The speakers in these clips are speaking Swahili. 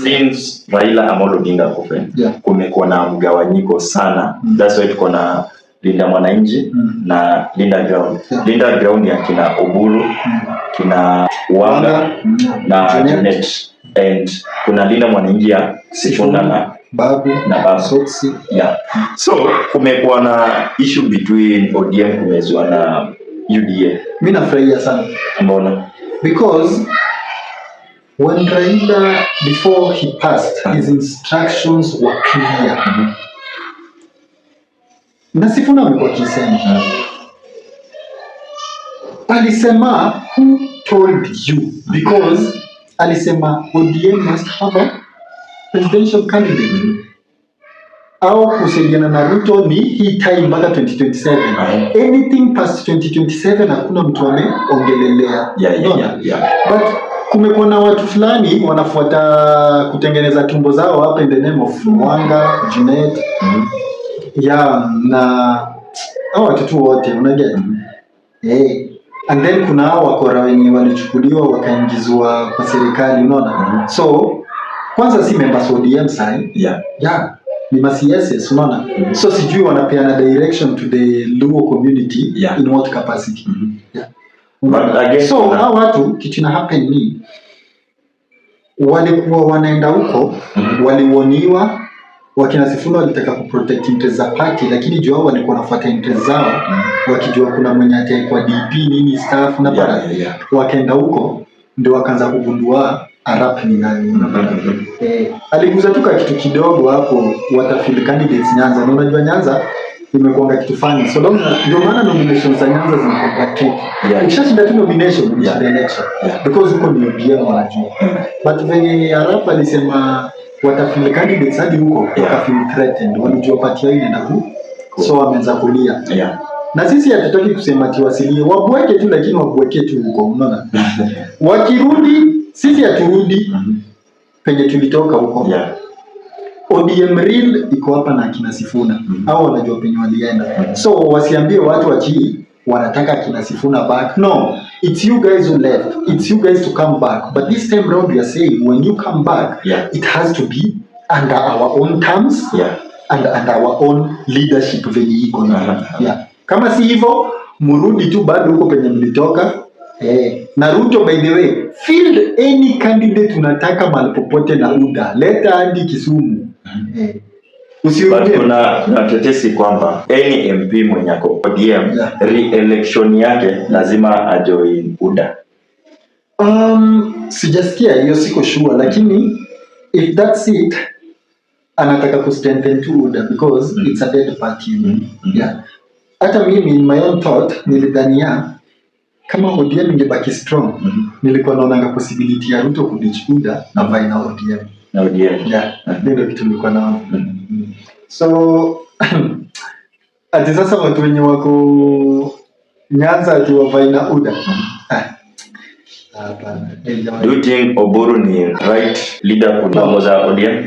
since Raila Amolo Odinga kufe, kumekuwa na mgawanyiko sana. That's why tuko na Linda Mwananchi na Linda Ground. Linda Ground ya kina Oburu, kina Wanga na Junet. And kuna Linda Mwananchi ya Sifuna na Babu Soksi. So kumekuwa na issue between ODM kumezwa na UDA. Mimi nafurahia sana. Mbona? Because when Raila, before he passed, his instructions were clear. Na Sifuna amekuwa akisema. Alisema, who told you? Because alisema ODM must have a presidential candidate. Au kusaidiana na Ruto ni hii time mpaka 2027. Anything past 2027 hakuna mtu ameongelelea. But kumekuwa na watu fulani wanafuata kutengeneza tumbo zao hapa in the name of Wanga, Junet. Na hao watu tu wote unajua. And then kuna hao wakora wenye walichukuliwa wakaingizwa kwa serikali unaona. So kwanza si members wa ODM side. Ni CSS unaona. So sijui wanapeana direction to the Luo community in what capacity. But again, so hao watu kitu ina happen ni walikuwa wanaenda huko waliwoniwa wakina Sifuna walitaka kuprotect interest za party, lakini juu wao walikuwa wanafuata interest zao wakijua kuna mwenye ataikuwa DP nini staff na para wakaenda huko ndio wakaanza kugundua Arap ni nani unapata. Aliguza tu kitu kidogo hapo watafili candidates Nyanza. Na unajua Nyanza imekuanga kitu fani. So ndio maana nominations za Nyanza zinakuwa tricky. Ukishashinda tu nomination ya election because uko ni ODM wanajua. But venye Arap alisema watafili candidates hadi huko wakafeel threatened. Walijua party yao inaenda huko. So wameanza kulia. Na sisi hatutaki kusema ati wasilie. Wabweke tu lakini wabweke tu huko unaona. Wakirudi sisi haturudi penye tulitoka huko. ODM real iko hapa na kina Sifuna. Hao wanajua penye walienda. So wasiambie watu ati wanataka kina Sifuna back. No, it's you guys who left. It's you guys to come back. But this time round we are saying when you come back, it has to be under our own terms and under our own leadership venye iko. Kama si hivyo murudi tu bado huko penye mlitoka. Na Ruto by the way, field any candidate unataka mahali popote na UDA. Leta hadi Kisumu. But kuna tetesi kwamba any MP mwenye ako ODM re-election yake lazima ajoin UDA. Sijasikia hiyo siko sure lakini if that's it anataka kustrengthen to UDA because it's a dead party. Hata mimi in my own thought nilidhania kama ODM ingebaki strong nilikuwa naona possibility ya Ruto kudich UDA na vai na ODM. Ndio kitu nilikuwa naona. So ati sasa watu wenye wako Nyanza ati wavai na UDA. Do you think Oburu ni right leader kuongoza ODM?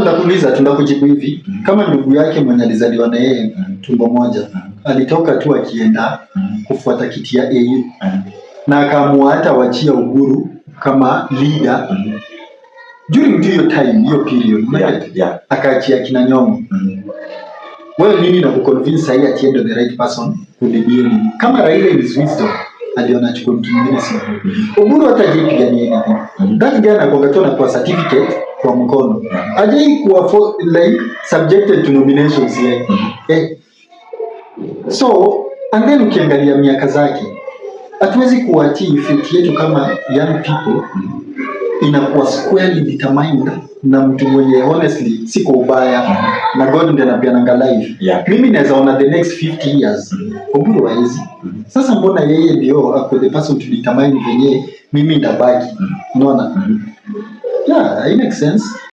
Ndakuuliza tundakujibu hivi. Kama ndugu yake mwenye alizaliwa na yeye tumbo moja alitoka tu akienda kufuata kiti ya AU na akaamua hata wachia Oburu kama leader during hiyo time hiyo period akaachia kina Nyong'o. Wewe nini na kuconvince hii ati ndo the right person kulidia nini? Kama Raila in his wisdom aliona chukua mtu mwingine si Oburu hata hajipigania anything. That guy anakuwa na certificate kwa mkono. Hajai kuwa like subjected to nominations yet. So and then ukiangalia miaka zake hatuwezi kuatii fit yetu kama young people inakuwa squarely determined na mtu mwenye honestly siko ubaya na God ndiye anapiananga life. Mimi naweza ona the next 50 years Oburu hawezi. Sasa mbona yeye ndio ako the person to determine venye mimi ndabaki unaona? It makes sense.